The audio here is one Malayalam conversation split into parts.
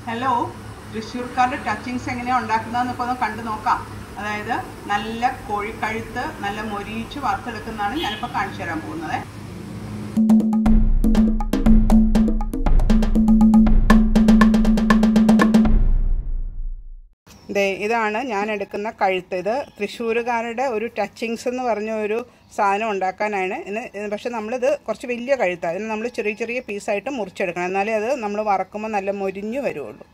ഹലോ, തൃശ്ശൂർക്കാരുടെ ടച്ചിങ്സ് എങ്ങനെയാണ് ഉണ്ടാക്കുന്നതെന്നൊക്കെ ഒന്ന് കണ്ടു നോക്കാം. അതായത് നല്ല കോഴിക്കഴുത്ത് നല്ല മൊരിയിച്ച് വറുത്തെടുക്കുന്നതാണ് ഞാനിപ്പോൾ കാണിച്ചു തരാൻ പോകുന്നത്. ഇതാണ് ഞാൻ എടുക്കുന്ന കഴുത്ത്. ഇത് തൃശ്ശൂരുകാരുടെ ഒരു ടച്ചിങ്സ് എന്ന് പറഞ്ഞ ഒരു സാധനം ഉണ്ടാക്കാനാണ്. പക്ഷെ നമ്മളിത് കുറച്ച് വലിയ കഴുത്താണ്. ഇതിന് നമ്മൾ ചെറിയ ചെറിയ പീസായിട്ട് മുറിച്ചെടുക്കണം. എന്നാലേ അത് നമ്മൾ വറക്കുമ്പോൾ നല്ല മൊരിഞ്ഞ് വരുള്ളൂ.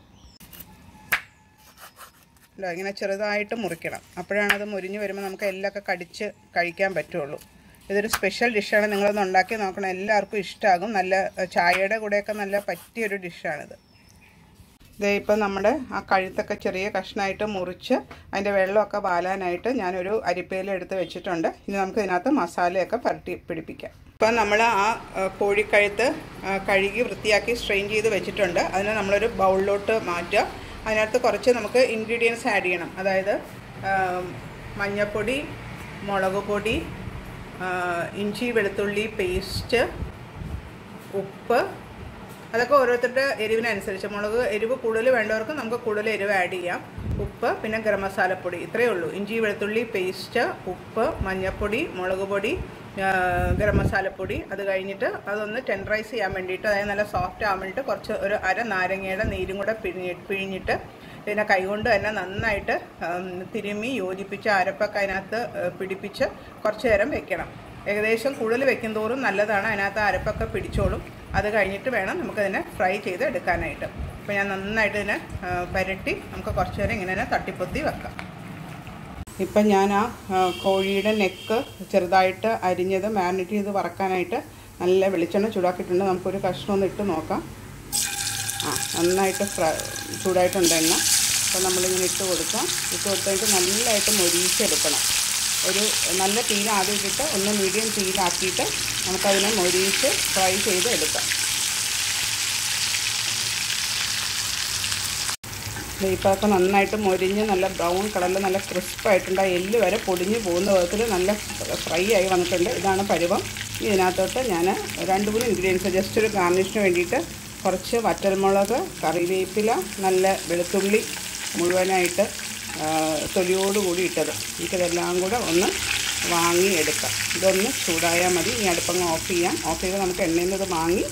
ഇങ്ങനെ ചെറുതായിട്ട് മുറിക്കണം. അപ്പോഴാണ് അത് മൊരിഞ്ഞ് വരുമ്പോൾ നമുക്ക് എല്ലൊക്കെ കടിച്ച് കഴിക്കാൻ പറ്റുള്ളൂ. ഇതൊരു സ്പെഷ്യൽ ഡിഷാണ്. നിങ്ങളൊന്ന് ഉണ്ടാക്കി നോക്കണം. എല്ലാവർക്കും ഇഷ്ടമാകും. നല്ല ചായയുടെ കൂടെയൊക്കെ നല്ല പറ്റിയൊരു ഡിഷാണിത്. ഇപ്പം നമ്മുടെ ആ കഴുത്തൊക്കെ ചെറിയ കഷ്ണമായിട്ട് മുറിച്ച് അതിൻ്റെ വെള്ളമൊക്കെ വാലാനായിട്ട് ഞാനൊരു അരിപ്പയിലെടുത്ത് വെച്ചിട്ടുണ്ട്. ഇനി നമുക്ക് ഇതിനകത്ത് മസാലയൊക്കെ പുരട്ടി പിടിപ്പിക്കാം. ഇപ്പം നമ്മൾ ആ കോഴിക്കഴുത്ത് കഴുകി വൃത്തിയാക്കി സ്ട്രെയിൻ ചെയ്ത് വെച്ചിട്ടുണ്ട്. അതിനെ നമ്മളൊരു ബൗളിലോട്ട് മാറ്റുക. അതിനകത്ത് കുറച്ച് നമുക്ക് ഇൻഗ്രീഡിയൻസ് ആഡ് ചെയ്യണം. അതായത് മഞ്ഞൾപ്പൊടി, മുളക് പൊടി, ഇഞ്ചി വെളുത്തുള്ളി പേസ്റ്റ്, ഉപ്പ്, അതൊക്കെ ഓരോരുത്തരുടെ എരിവിനനുസരിച്ച്. എരിവ് കൂടുതൽ വേണ്ടവർക്ക് നമുക്ക് കൂടുതൽ എരിവ് ആഡ് ചെയ്യാം. ഉപ്പ്, പിന്നെ ഗരം മസാലപ്പൊടി, ഇത്രയേ ഉള്ളൂ. ഇഞ്ചി വെളുത്തുള്ളി പേസ്റ്റ്, ഉപ്പ്, മഞ്ഞൾപ്പൊടി, മുളക് പൊടി, ഗരം മസാലപ്പൊടി. അത് കഴിഞ്ഞിട്ട് അതൊന്ന് ടെൻഡറൈസ് ചെയ്യാൻ വേണ്ടിയിട്ട്, അതായത് നല്ല സോഫ്റ്റ് ആകാൻ വേണ്ടിയിട്ട് കുറച്ച് ഒരു അര നാരങ്ങയുടെ നീരും കൂടെ പിഴിഞ്ഞിട്ട് ഇതിനെ കൈകൊണ്ട് തന്നെ നന്നായിട്ട് തിരുമ്മി യോജിപ്പിച്ച് അരപ്പൊക്കെ അതിനകത്ത് പിടിപ്പിച്ച് കുറച്ച് നേരം വെക്കണം. ഏകദേശം കൂടുതൽ വെക്കും തോറും നല്ലതാണ്. അതിനകത്ത് അരപ്പൊക്കെ പിടിച്ചോളും. അത് കഴിഞ്ഞിട്ട് വേണം നമുക്കതിനെ ഫ്രൈ ചെയ്ത് എടുക്കാനായിട്ട്. അപ്പോൾ ഞാൻ നന്നായിട്ട് ഇതിനെ പുരട്ടി നമുക്ക് കുറച്ച് നേരം ഇങ്ങനെ തന്നെ തട്ടിപ്പൊത്തി വെക്കാം. ഇപ്പം ഞാൻ ആ കോഴിയുടെ നെക്ക് ചെറുതായിട്ട് അരിഞ്ഞത് മാരിനേറ്റ് ചെയ്ത് വറക്കാനായിട്ട് നല്ല വെളിച്ചെണ്ണ ചൂടാക്കിയിട്ടുണ്ട്. നമുക്കൊരു കഷ്ണം ഒന്ന് ഇട്ട് നോക്കാം. നന്നായിട്ട് ചൂടായിട്ടുണ്ട് എണ്ണ. അപ്പോൾ നമ്മളിങ്ങനെ ഇട്ട് കൊടുക്കാം. ഇട്ട് കൊടുത്തിട്ട് നല്ലതായിട്ട് മൊരിയിച്ചെടുക്കണം. ഒരു നല്ല തീയിൽ ആദ്യം ഇട്ടിട്ട് ഒന്ന് മീഡിയം തീയിലാക്കിയിട്ട് നമുക്കതിനെ മൊരിയിച്ച് ഫ്രൈ ചെയ്ത് എടുക്കാം. ഇപ്പൊക്കെ നന്നായിട്ട് മൊരിഞ്ഞ് നല്ല ബ്രൗൺ കളറിൽ നല്ല ക്രിസ്പായിട്ടുണ്ട്. ആ എല്ല് വരെ പൊടിഞ്ഞ് പോകുന്ന വിധത്തിൽ നല്ല ഫ്രൈ ആയി വന്നിട്ടുണ്ട്. ഇതാണ് പരുവം. ഇതിനകത്തോട്ട് ഞാൻ 2-3 ഇൻഗ്രീഡിയൻസ് ജസ്റ്റ് ഒരു ഗാർണിഷിന് വേണ്ടിയിട്ട് കുറച്ച് വറ്റൽമുളക്, കറിവേപ്പില, നല്ല വെളുത്തുള്ളി മുഴുവനായിട്ട് തൊലിയോടുകൂടി ഇട്ടത്. എനിക്കതെല്ലാം കൂടെ ഒന്ന് വാങ്ങിയെടുക്കാം. ഇതൊന്ന് ചൂടായാൽ മതി. ഈ അടുപ്പങ്ങ് ഓഫ് ചെയ്യാം. ഓഫ് ചെയ്ത് നമുക്ക് എണ്ണയിൽ നിന്ന് ഇത് വാങ്ങി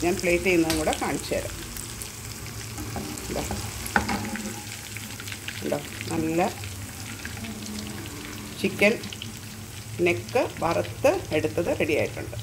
ഞാൻ പ്ലേറ്റ് ചെയ്യുന്നതും കൂടെ കാണിച്ചു തരാം. ഉണ്ടോ, നല്ല ചിക്കൻ നെക്ക് വറുത്ത് എടുത്തത് റെഡി ആയിട്ടുണ്ട്.